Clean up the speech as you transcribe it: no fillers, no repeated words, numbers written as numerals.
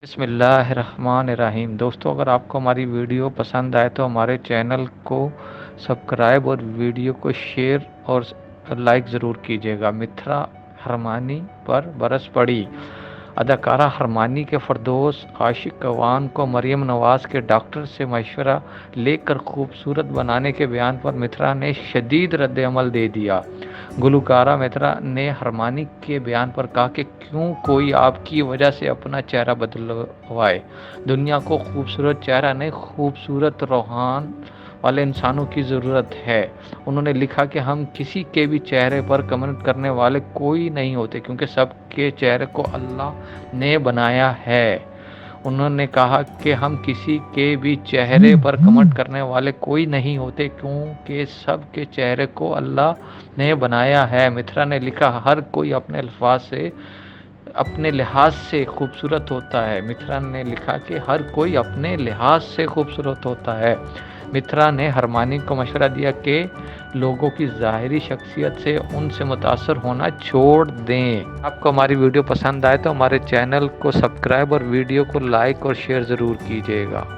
بسم اللہ الرحمن الرحیم۔ دوستو، اگر آپ کو ہماری ویڈیو پسند آئے تو ہمارے چینل کو سبسکرائب اور ویڈیو کو شیئر اور لائک ضرور کیجیے گا۔ متھرا ہرمانی پر برس پڑی۔ اداکارہ ہرمانی کے فردوس عاشق کوان کو مریم نواز کے ڈاکٹر سے مشورہ لے کر خوبصورت بنانے کے بیان پر متھرا نے شدید رد عمل دے دیا۔ گلوکارہ متھرا نے ہرمانی کے بیان پر کہا کہ کیوں کوئی آپ کی وجہ سے اپنا چہرہ بدلوائے۔ دنیا کو خوبصورت چہرہ نہیں، خوبصورت روحان والے انسانوں کی ضرورت ہے۔ انہوں نے لکھا کہ ہم کسی کے بھی چہرے پر کمنٹ کرنے والے کوئی نہیں ہوتے، کیونکہ سب کے چہرے کو اللہ نے بنایا ہے۔ انہوں نے کہا کہ ہم کسی کے بھی چہرے پر کمنٹ کرنے والے کوئی نہیں ہوتے، کیونکہ سب کے چہرے کو اللہ نے بنایا ہے۔ متھرا نے لکھا، ہر کوئی اپنے لحاظ سے خوبصورت ہوتا ہے۔ متھرا نے لکھا کہ ہر کوئی اپنے لحاظ سے خوبصورت ہوتا ہے۔ متھرا نے ہرمانی کو مشورہ دیا کہ لوگوں کی ظاہری شخصیت سے ان سے متاثر ہونا چھوڑ دیں۔ آپ کو ہماری ویڈیو پسند آئے تو ہمارے چینل کو سبسکرائب اور ویڈیو کو لائک اور شیئر ضرور کیجیے گا۔